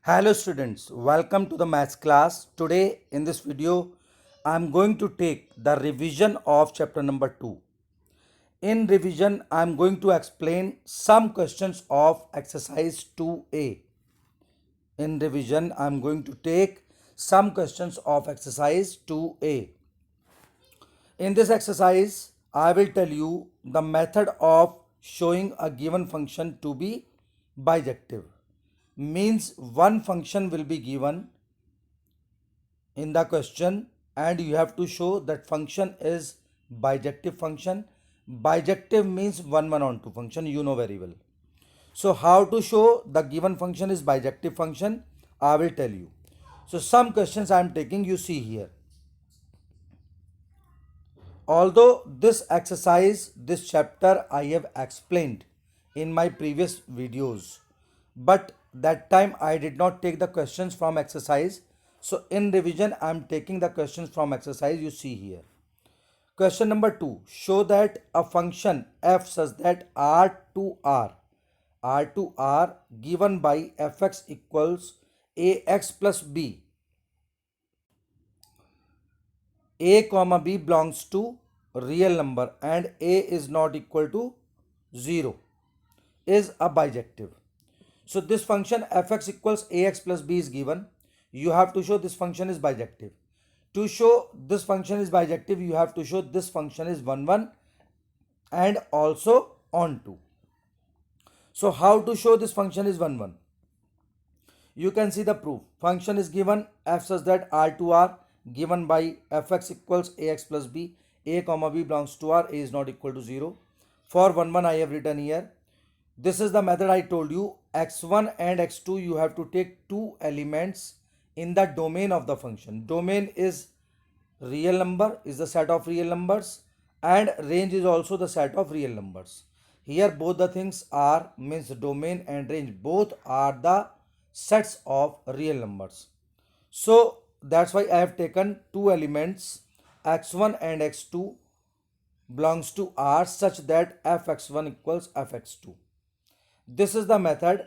Hello students, welcome to the maths class. Today in this video, I am going to take the revision of chapter number 2. In revision, I am going to explain some questions of exercise 2a. In revision, I am going to take some questions of exercise 2a. In this exercise, I will tell you the method of showing a given function to be bijective. Means one function will be given in the question and you have to show that function is bijective function. Bijective means 1 onto function, you know very well. So how to show the given function is bijective function, I will tell you. So some questions I am taking, you see here. Although this exercise, this chapter I have explained in my previous videos, but that time I did not take the questions from exercise. So in revision, I am taking the questions from exercise, you see here. Question number 2. Show that a function f such that r to r given by fx equals ax plus b, a comma b belongs to real number and a is not equal to 0 is a bijective. So this function fx equals ax plus b is given. You have to show this function is bijective. To show this function is bijective, you have to show this function is 1 and also onto. So how to show this function is 1? You can see the proof. Function is given f such that r to r given by fx equals ax plus b, a comma b belongs to r, a is not equal to 0. For 1 I have written here. This is the method I told you. X1 and x2 you have to take two elements in the domain of the function. Domain is real number, is the set of real numbers, and range is also the set of real numbers. Here both the things are, means domain and range both are the sets of real numbers. So that's why I have taken two elements x1 and x2 belongs to R such that fx1 equals fx2. This is the method.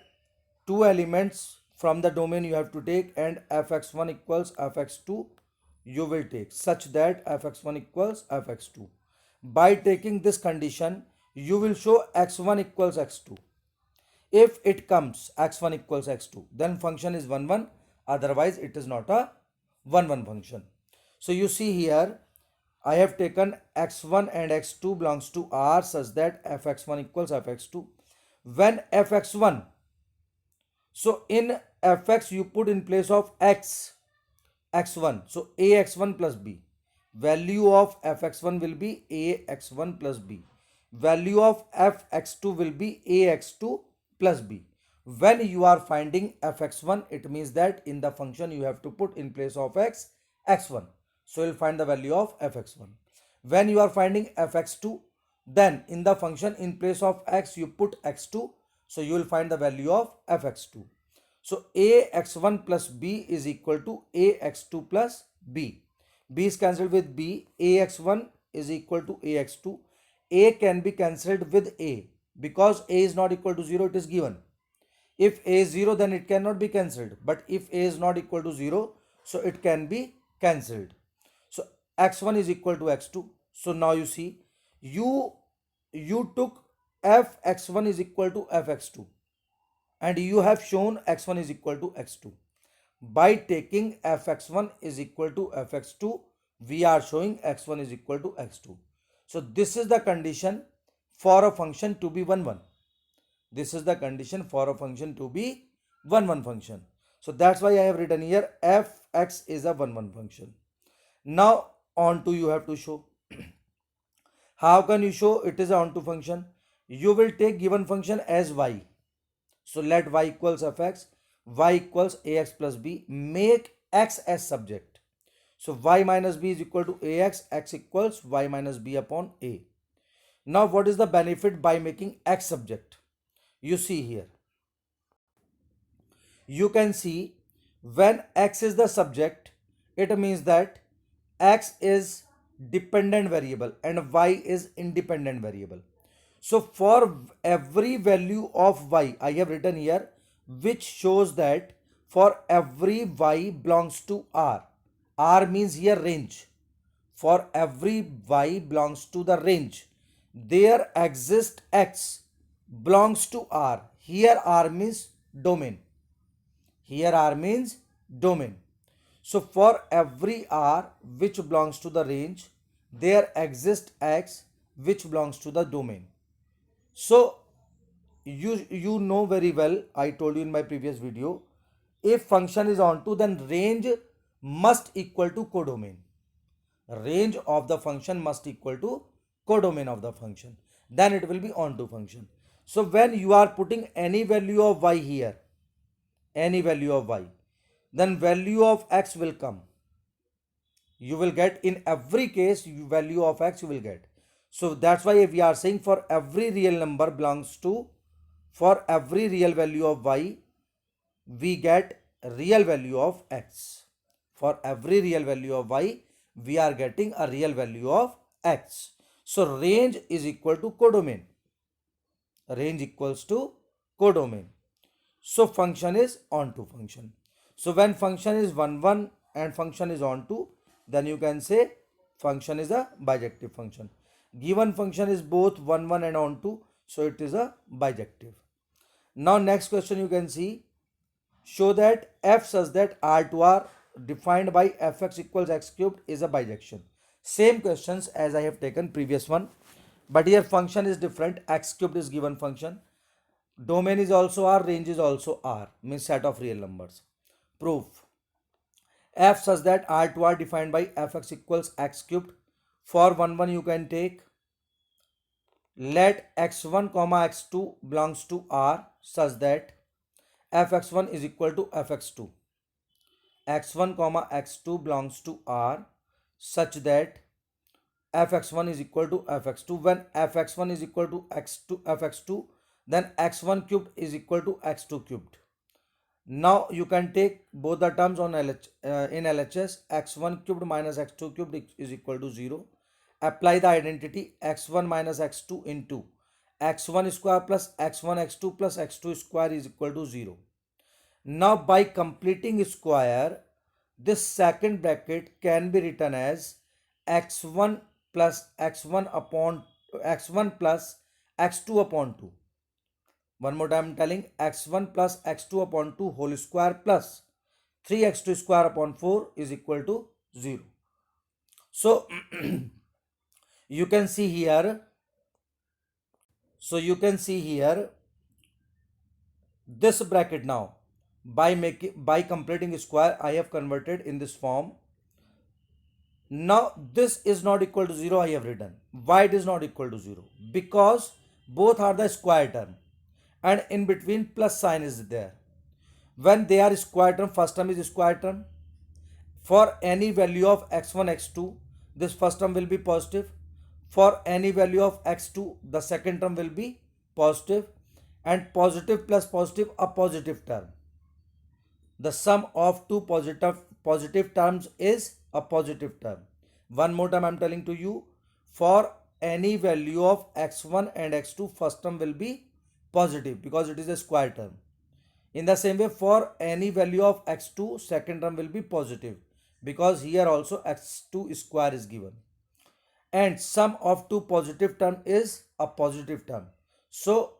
Two elements from the domain you have to take and fx1 equals fx2 you will take such that fx1 equals fx2. By taking this condition, you will show x1 equals x2. If it comes x1 equals x2, then function is 1, otherwise it is not a 1 function. So you see here, I have taken x1 and x2 belongs to R such that fx1 equals fx2. When fx1, so in fx you put in place of x, x1, so ax1 plus b. Value of fx1 will be ax1 plus b. Value of fx2 will be ax2 plus b. When you are finding fx1, it means that in the function you have to put in place of x, x1. So you will find the value of fx1. When you are finding fx2, then in the function in place of x you put x2. So you will find the value of fx2. So ax1 plus b is equal to ax2 plus b. B is cancelled with b. Ax1 is equal to ax2. A can be cancelled with a because a is not equal to 0, it is given. If a is 0, then it cannot be cancelled. But if a is not equal to 0, so it can be cancelled. So x1 is equal to x2. So now you see, you took fx1 is equal to fx2 and you have shown x1 is equal to x2. By taking fx1 is equal to fx2, we are showing x1 is equal to x2. So this is the condition for a function to be 1. This is the condition for a function to be 1 function. So that's why I have written here fx is a 1 function. Now onto you have to show. How can you show it is a onto function? You will take given function as y. So let y equals fx, y equals ax plus b, make x as subject. So y minus b is equal to ax, x equals y minus b upon a. Now what is the benefit by making x subject? You see here. You can see when x is the subject, it means that x is dependent variable and y is independent variable. So for every value of y, I have written here, which shows that for every y belongs to R. R means here range. For every y belongs to the range, there exists x belongs to R. Here R means domain. Here R means domain. So for every R which belongs to the range, there exists x which belongs to the domain. So you know very well, I told you in my previous video, if function is onto, then range must equal to codomain. Range of the function must equal to codomain of the function, then it will be onto function. So when you are putting any value of y here, any value of y, then value of x will come. You will get, in every case, value of x you will get. So that's why we are saying for every real number belongs to, for every real value of y, we get real value of x. For every real value of y, we are getting a real value of x. So range is equal to codomain. Range equals to codomain. So function is onto function. So when function is 1 1 and function is onto, then you can say function is a bijective function. Given function is both 1 1 and onto, so it is a bijective. Now next question you can see, show that f such that R to R defined by fx equals x cubed is a bijection. Same questions as I have taken previous one, but here function is different. X cubed is given function. Domain is also R, range is also R, means set of real numbers. Proof. F such that R to R defined by fx equals x cubed. For 1 1 you can take, let x1 comma x2 belongs to R such that fx1 is equal to fx2. x1 comma x2 belongs to R such that fx1 is equal to fx2. When fx1 is equal to fx2, then x1 cubed is equal to x2 cubed. Now you can take both the terms on in LHS. x1 cubed minus x2 cubed is equal to 0. Apply the identity x1 minus x2 into x1 square plus x1 x2 plus x2 square is equal to 0. Now by completing square, this second bracket can be written as x1 plus x1 upon x1 plus x2 upon 2. One more time I am telling, x1 plus x2 upon 2 whole square plus 3x2 square upon 4 is equal to 0. So you can see here, this bracket now, by completing square, I have converted in this form. Now this is not equal to 0, I have written. Why it is not equal to 0? Because both are the square term and in between plus sign is there. When they are square term, first term is square term. For any value of x1 x2, this first term will be positive. For any value of x2, the second term will be positive, and positive plus positive, a positive term. The sum of two positive terms is a positive term. One more time I am telling to you, for any value of x1 and x2, first term will be positive because it is a square term. In the same way, for any value of x2, second term will be positive because here also x2 square is given. And sum of two positive term is a positive term. So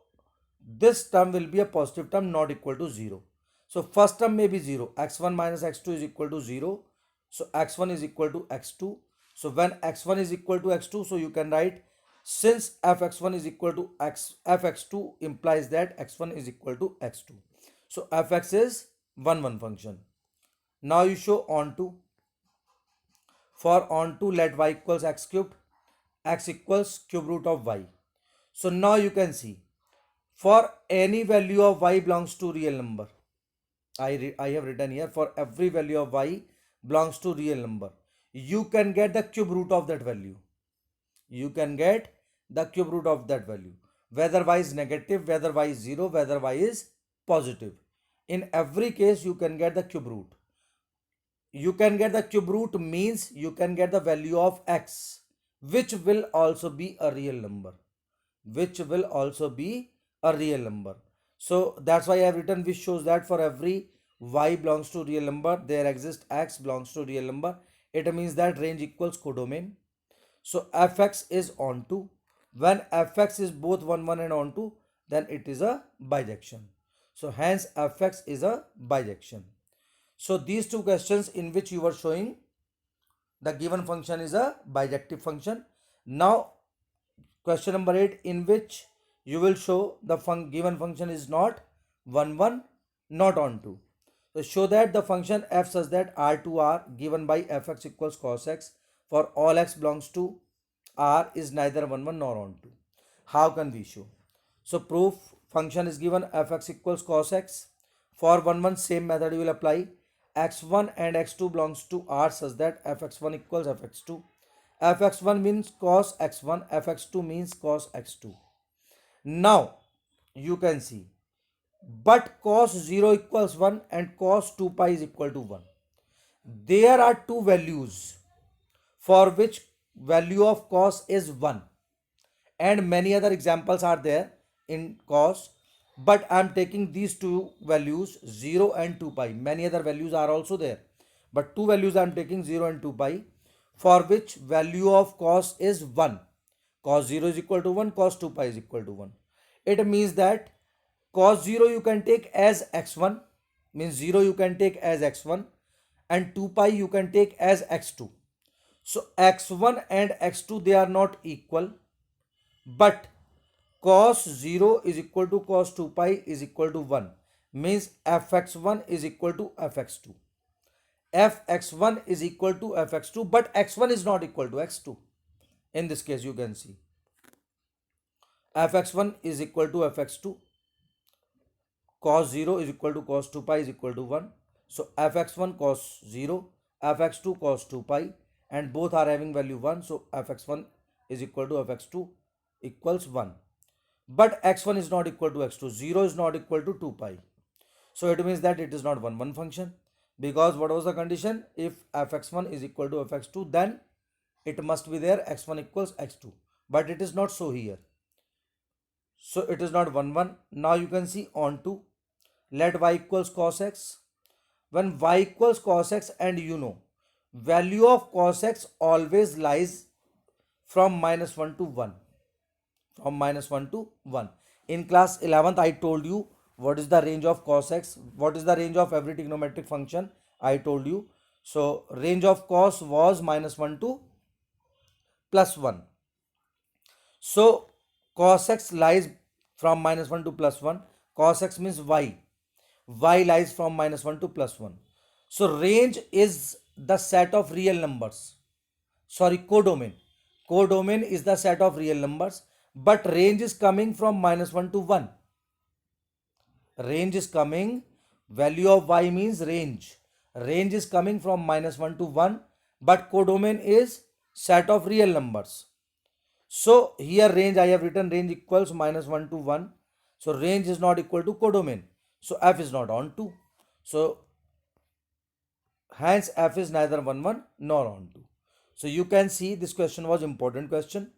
this term will be a positive term, not equal to 0. So first term may be 0. x1 minus x2 is equal to 0. So x1 is equal to x2. So when x1 is equal to x2, so you can write, since fx1 is equal to fx2 implies that x1 is equal to x2. So fx is 1 1 function. Now you show onto. For onto, let y equals x cubed, x equals cube root of y. So now you can see, for any value of y belongs to real number, I have written here, for every value of y belongs to real number, you can get the cube root of that value. You can get the cube root of that value, whether y is negative, whether y is 0, whether y is positive. In every case you can get the cube root. You can get the cube root means you can get the value of x, which will also be a real number. Which will also be a real number. So that's why I have written, which shows that for every y belongs to real number, there exists x belongs to real number, it means that range equals codomain. So fx is onto. When fx is both 1 1 and onto, then it is a bijection. So hence fx is a bijection. So these two questions in which you were showing the given function is a bijective function. Now question number 8 in which you will show the given function is not 1 1 not onto. So show that the function f such that r to r given by fx equals cos x for all x belongs to r is neither 1 1 nor onto. How can we show? So proof function is given fx equals cos x. For 1 1 same method you will apply. X1 and x2 belongs to r such that fx1 equals fx2. fx1 means cos x1, fx2 means cos x2. Now you can see, but cos 0 equals 1 and cos 2 pi is equal to 1. There are two values for which value of cos is 1, and many other examples are there in cos, but I am taking these two values 0 and 2 pi. Many other values are also there, but two values I am taking 0 and 2 pi, for which value of cos is 1. Cos 0 is equal to 1, cos 2 pi is equal to 1. It means that cos 0 you can take as x1, means 0 you can take as x1, and 2 pi you can take as x2. So x1 and x2 they are not equal, but cos 0 is equal to cos 2 pi is equal to 1, means fx1 is equal to fx2. fx1 is equal to fx2, but x1 is not equal to x2. In this case you can see fx1 is equal to fx2, cos 0 is equal to cos 2 pi is equal to 1. So fx1 cos 0, fx2 cos 2 pi, and both are having value 1. So fx1 is equal to fx2 equals 1. But x1 is not equal to x2, 0 is not equal to 2 pi. So it means that it is not 1 1 function, because what was the condition? If fx1 is equal to fx2, then it must be there x1 equals x2, but it is not so here. So it is not 1 1. Now you can see onto, let y equals cos x. When y equals cos x, and you know value of cos x always lies from minus 1 to 1, from minus 1 to 1. In class 11th I told you what is the range of cos x, what is the range of every trigonometric function, I told you. So range of cos was minus 1 to plus 1. So cos x lies from minus 1 to plus 1. Cos x means y. Y lies from minus 1 to plus 1. So range is the set of real numbers. Sorry, codomain. Codomain is the set of real numbers, but range is coming from minus 1 to 1. Range is coming, value of y means range. Range is coming from minus 1 to 1, but codomain is set of real numbers. So here range, I have written range equals minus 1 to 1. So range is not equal to codomain. So f is not onto. So hence f is neither 1 1 nor onto. So you can see this question was important question.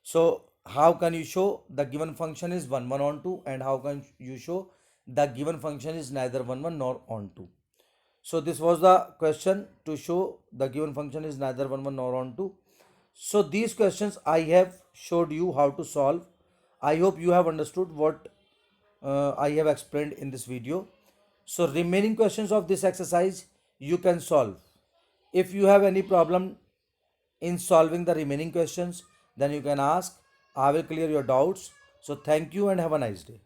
So how can you show the given function is 1 1 onto, and how can you show the given function is neither 1 1 nor onto? So this was the question to show the given function is neither 1 1 nor onto. So these questions I have showed you how to solve. I hope you have understood what I have explained in this video. So remaining questions of this exercise you can solve. If you have any problem in solving the remaining questions, then you can ask. I will clear your doubts. So thank you and have a nice day.